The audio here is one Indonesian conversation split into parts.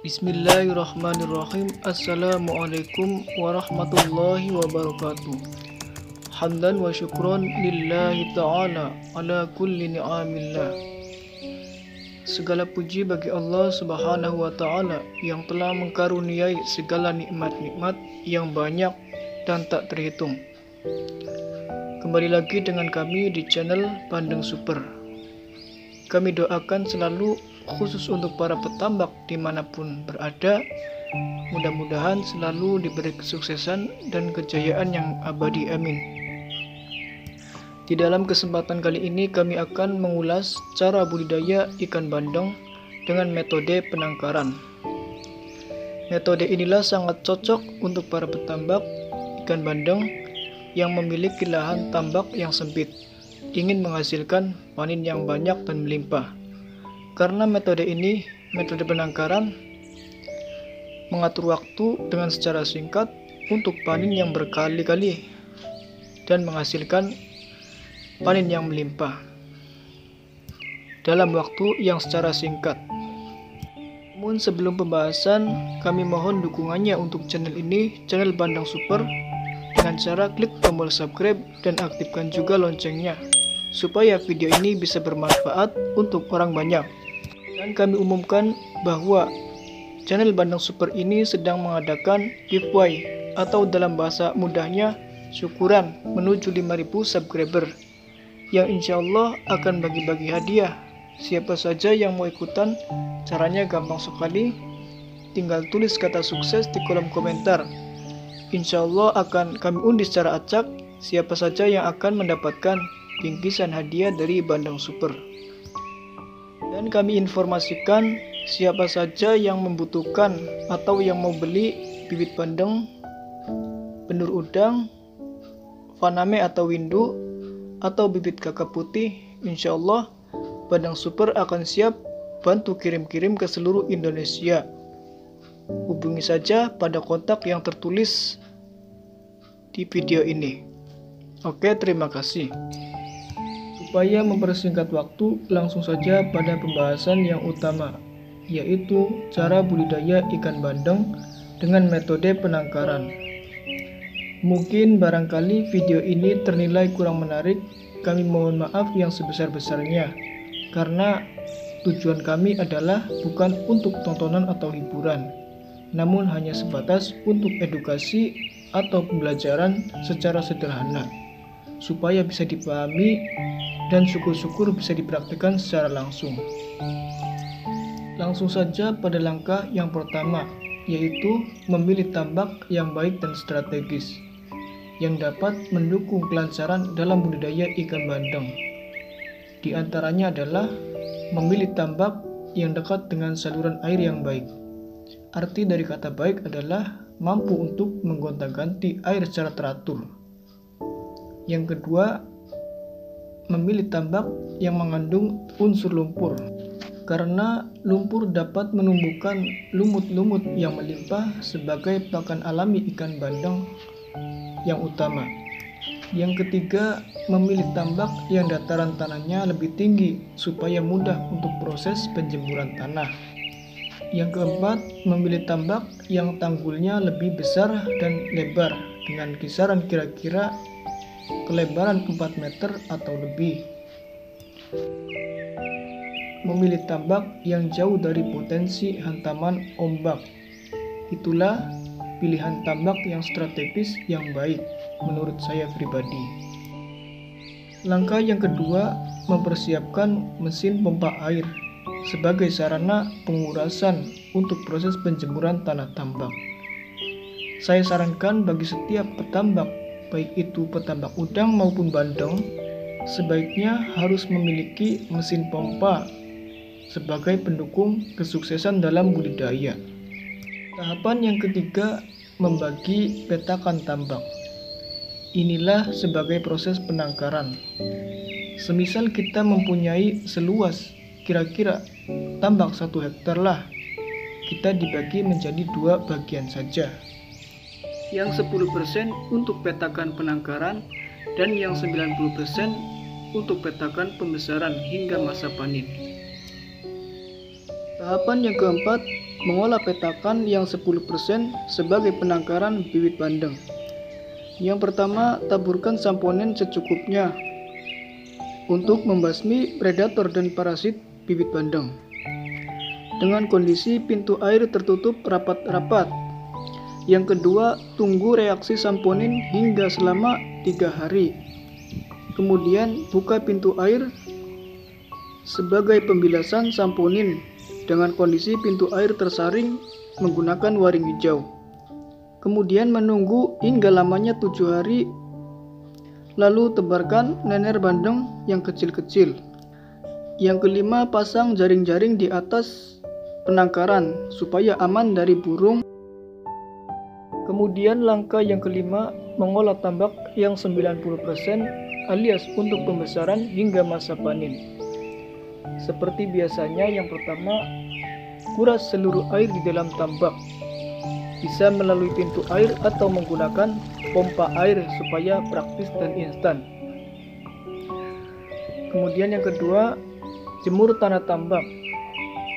Bismillahirrahmanirrahim. Assalamualaikum warahmatullahi wabarakatuh. Hamdan wa syukron lillahi ta'ala ala kulli ni'amillah. Segala puji bagi Allah subhanahu wa ta'ala yang telah mengkaruniai segala nikmat-nikmat yang banyak dan tak terhitung. Kembali lagi dengan kami di channel Bandeng Super. Kami doakan selalu khusus untuk para petambak dimanapun berada, mudah-mudahan selalu diberi kesuksesan dan kejayaan yang abadi, amin. Di dalam kesempatan kali ini kami akan mengulas cara budidaya ikan bandeng dengan metode penangkaran. Metode inilah sangat cocok untuk para petambak ikan bandeng yang memiliki lahan tambak yang sempit, ingin menghasilkan panen yang banyak dan melimpah. Karena metode ini, metode penangkaran, mengatur waktu dengan secara singkat untuk panen yang berkali-kali dan menghasilkan panen yang melimpah dalam waktu yang secara singkat. Namun sebelum pembahasan, kami mohon dukungannya untuk channel ini, channel Bandeng Super, dengan cara klik tombol subscribe dan aktifkan juga loncengnya, supaya video ini bisa bermanfaat untuk orang banyak. Dan kami umumkan bahwa channel Bandeng Super ini sedang mengadakan giveaway atau dalam bahasa mudahnya syukuran menuju 5.000 subscriber yang insya Allah akan bagi-bagi hadiah. Siapa saja yang mau ikutan, caranya gampang sekali, tinggal tulis kata sukses di kolom komentar. Insya Allah akan kami undi secara acak siapa saja yang akan mendapatkan bingkisan hadiah dari Bandeng Super. Dan kami informasikan siapa saja yang membutuhkan atau yang mau beli bibit bandeng, benur udang, faname atau windu, atau bibit kakap putih, insya Allah Bandeng Super akan siap bantu kirim-kirim ke seluruh Indonesia. Hubungi saja pada kontak yang tertulis di video ini. Oke, terima kasih. Supaya mempersingkat waktu, langsung saja pada pembahasan yang utama, yaitu cara budidaya ikan bandeng dengan metode penangkaran. Mungkin barangkali video ini ternilai kurang menarik, kami mohon maaf yang sebesar-besarnya, karena tujuan kami adalah bukan untuk tontonan atau hiburan, namun hanya sebatas untuk edukasi atau pembelajaran secara sederhana, supaya bisa dipahami dan syukur-syukur bisa dipraktikkan secara langsung. Langsung saja pada langkah yang pertama, yaitu memilih tambak yang baik dan strategis yang dapat mendukung kelancaran dalam budidaya ikan bandeng. Di antaranya adalah memilih tambak yang dekat dengan saluran air yang baik. Arti dari kata baik adalah mampu untuk menggonta-ganti air secara teratur. Yang kedua, memilih tambak yang mengandung unsur lumpur, karena lumpur dapat menumbuhkan lumut-lumut yang melimpah sebagai pakan alami ikan bandeng yang utama. Yang ketiga, memilih tambak yang dataran tanahnya lebih tinggi supaya mudah untuk proses penjemuran tanah. Yang keempat, memilih tambak yang tanggulnya lebih besar dan lebar dengan kisaran kira-kira kelebaran 4 meter atau lebih. Memilih tambak yang jauh dari potensi hantaman ombak. Itulah pilihan tambak yang strategis yang baik menurut saya pribadi. Langkah yang kedua, mempersiapkan mesin pompa air sebagai sarana pengurasan untuk proses penjemuran tanah tambak. Saya sarankan bagi setiap petambak, baik itu petambak udang maupun bandeng, sebaiknya harus memiliki mesin pompa sebagai pendukung kesuksesan dalam budidaya. Tahapan yang ketiga, membagi petakan tambak. Inilah sebagai proses penangkaran. Semisal kita mempunyai seluas kira-kira tambak 1 hektar lah, kita dibagi menjadi 2 bagian saja. Yang 10% untuk petakan penangkaran dan yang 90% untuk petakan pembesaran hingga masa panen. Tahapan yang keempat, mengolah petakan yang 10% sebagai penangkaran bibit bandeng. Yang pertama, taburkan samponin secukupnya untuk membasmi predator dan parasit bibit bandeng. Dengan kondisi pintu air tertutup rapat-rapat. Yang kedua, tunggu reaksi samponin hingga selama 3 hari. Kemudian buka pintu air sebagai pembilasan samponin dengan kondisi pintu air tersaring menggunakan waring hijau. Kemudian menunggu hingga lamanya 7 hari, lalu tebarkan nener bandeng yang kecil-kecil. Yang kelima, pasang jaring-jaring di atas penangkaran supaya aman dari burung. Kemudian langkah yang kelima, mengolah tambak yang 90% alias untuk pembesaran hingga masa panen. Seperti biasanya, yang pertama, kuras seluruh air di dalam tambak. Bisa melalui pintu air atau menggunakan pompa air supaya praktis dan instan. Kemudian yang kedua, jemur tanah tambak.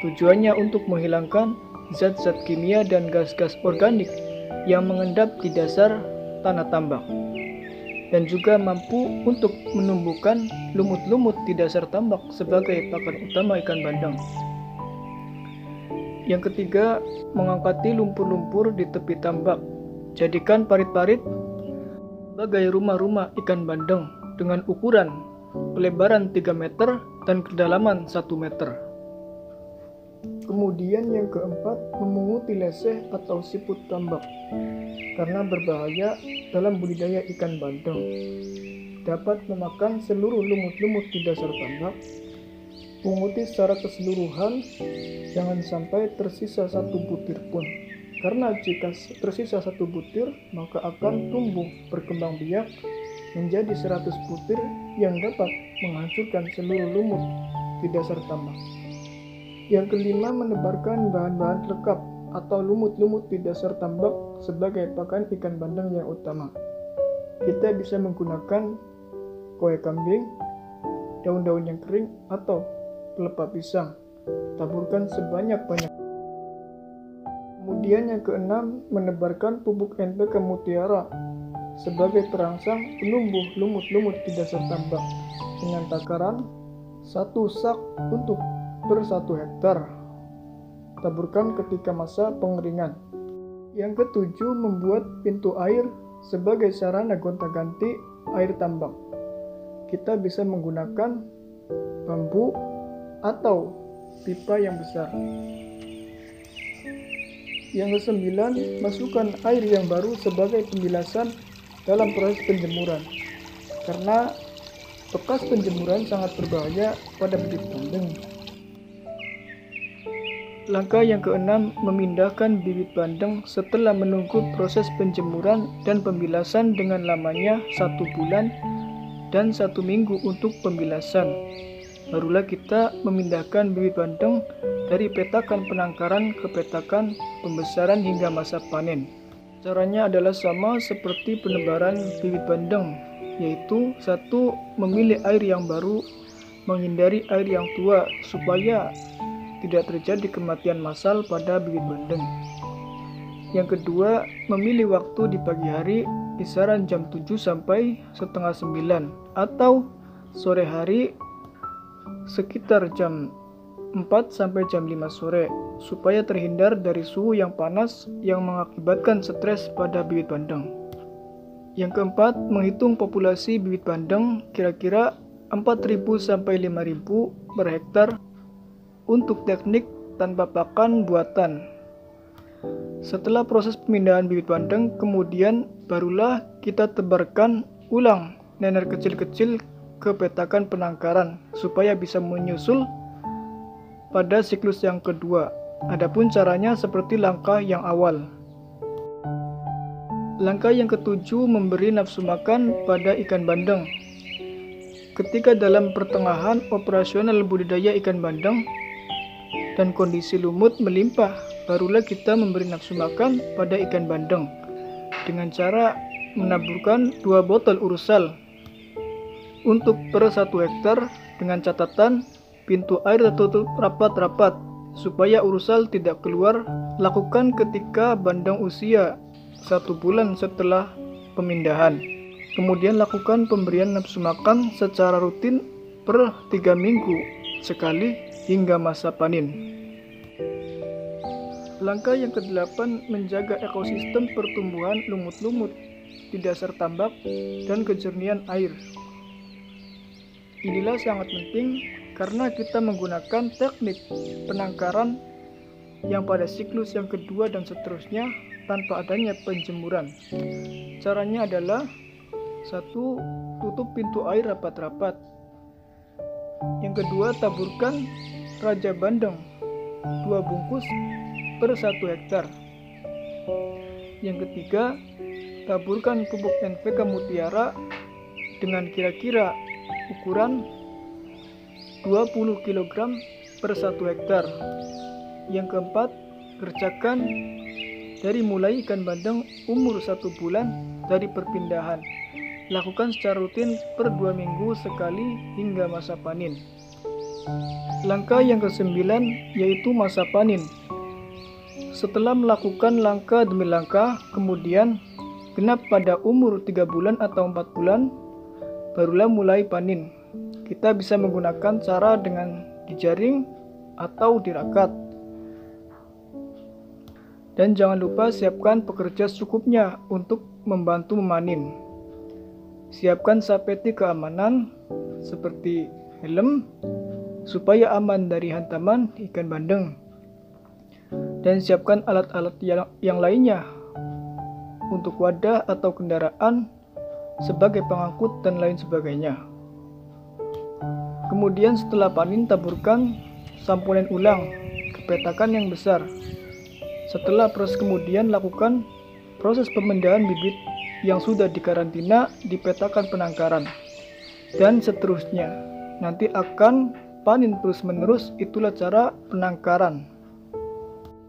Tujuannya untuk menghilangkan zat-zat kimia dan gas-gas organik yang mengendap di dasar tanah tambak, dan juga mampu untuk menumbuhkan lumut-lumut di dasar tambak sebagai pakan utama ikan bandeng. Yang ketiga, mengangkati lumpur-lumpur di tepi tambak. Jadikan parit-parit sebagai rumah-rumah ikan bandeng dengan ukuran pelebaran 3 meter dan kedalaman 1 meter. Kemudian yang keempat, memunguti leseh atau siput tambak karena berbahaya dalam budidaya ikan bandeng. Dapat memakan seluruh lumut-lumut di dasar tambak. Punguti secara keseluruhan, jangan sampai tersisa 1 butir pun. Karena jika tersisa 1 butir, maka akan tumbuh berkembang biak menjadi 100 butir yang dapat menghancurkan seluruh lumut di dasar tambak. Yang kelima, menebarkan bahan-bahan lengkap atau lumut-lumut di dasar tambak sebagai pakan ikan bandeng yang utama. Kita bisa menggunakan kue kambing, daun-daun yang kering, atau pelepah pisang. Taburkan sebanyak-banyak. Kemudian yang keenam, menebarkan pupuk NPK Mutiara sebagai perangsang penumbuh lumut-lumut di dasar tambak dengan takaran 1 sak untuk per 1 hektar. Taburkan ketika masa pengeringan. Yang ketujuh, membuat pintu air sebagai sarana gonta-ganti air tambak. Kita bisa menggunakan bambu atau pipa yang besar. Yang kesembilan, masukkan air yang baru sebagai pembilasan dalam proses penjemuran. Karena bekas penjemuran sangat berbahaya pada bibit bandeng. Langkah yang keenam, memindahkan bibit bandeng setelah menunggu proses penjemuran dan pembilasan dengan lamanya 1 bulan dan 1 minggu untuk pembilasan. Barulah kita memindahkan bibit bandeng dari petakan penangkaran ke petakan pembesaran hingga masa panen. Caranya adalah sama seperti penebaran bibit bandeng, yaitu 1. Memilih air yang baru, menghindari air yang tua supaya tidak terjadi kematian massal pada bibit bandeng. Yang kedua, memilih waktu di pagi hari kisaran jam 7 sampai setengah 9 atau sore hari sekitar jam 4 sampai jam 5 sore supaya terhindar dari suhu yang panas yang mengakibatkan stres pada bibit bandeng. Yang keempat, menghitung populasi bibit bandeng kira-kira 4.000 sampai 5.000 per hektar untuk teknik tanpa pakan buatan. Setelah proses pemindahan bibit bandeng, kemudian barulah kita tebarkan ulang nener kecil-kecil ke petakan penangkaran supaya bisa menyusul pada siklus yang kedua. Adapun caranya seperti langkah yang awal. Langkah yang ketujuh, memberi nafsu makan pada ikan bandeng. Ketika dalam pertengahan operasional budidaya ikan bandeng dan kondisi lumut melimpah, barulah kita memberi nafsu makan pada ikan bandeng dengan cara menaburkan 2 botol urusal untuk per 1 hektar dengan catatan pintu air tertutup rapat-rapat Supaya urusal tidak keluar, lakukan ketika bandeng usia 1 bulan setelah pemindahan. Kemudian lakukan pemberian nafsu makan secara rutin per 3 minggu sekali hingga masa panen. Langkah yang ke-8, menjaga ekosistem pertumbuhan lumut-lumut di dasar tambak dan kejernihan air. Inilah sangat penting karena kita menggunakan teknik penangkaran yang pada siklus yang kedua dan seterusnya tanpa adanya penjemuran. Caranya adalah: 1. Tutup pintu air rapat-rapat. Yang kedua, taburkan Raja Bandeng 2 bungkus per 1 hektar. Yang ketiga, taburkan pupuk NPK Mutiara dengan kira-kira ukuran 20 kg per 1 hektar. Yang keempat, kerjakan dari mulai ikan bandeng umur 1 bulan dari perpindahan. Lakukan secara rutin per 2 minggu sekali hingga masa panen. Langkah yang ke-9 yaitu masa panen. Setelah melakukan langkah demi langkah, kemudian genap pada umur 3 bulan atau 4 bulan, barulah mulai panen. Kita bisa menggunakan cara dengan dijaring atau dirakat. Dan jangan lupa siapkan pekerja secukupnya untuk membantu memanen. Siapkan sapeti keamanan seperti helm supaya aman dari hantaman ikan bandeng. Dan siapkan alat-alat yang lainnya untuk wadah atau kendaraan sebagai pengangkut dan lain sebagainya. Kemudian setelah panen, taburkan samponen ulang ke petakan yang besar. Setelah proses kemudian lakukan proses pemindahan bibit yang sudah dikarantina di petakan penangkaran. Dan seterusnya. Nanti akan panen terus-menerus, itulah cara penangkaran.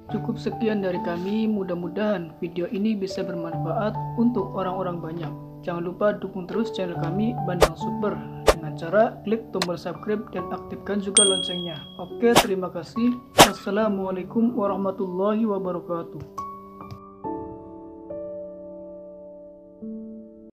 Cukup sekian dari kami, mudah-mudahan video ini bisa bermanfaat untuk orang-orang banyak. Jangan lupa dukung terus channel kami Bandeng Super dengan cara klik tombol subscribe dan aktifkan juga loncengnya. Oke, terima kasih. Wassalamualaikum warahmatullahi wabarakatuh.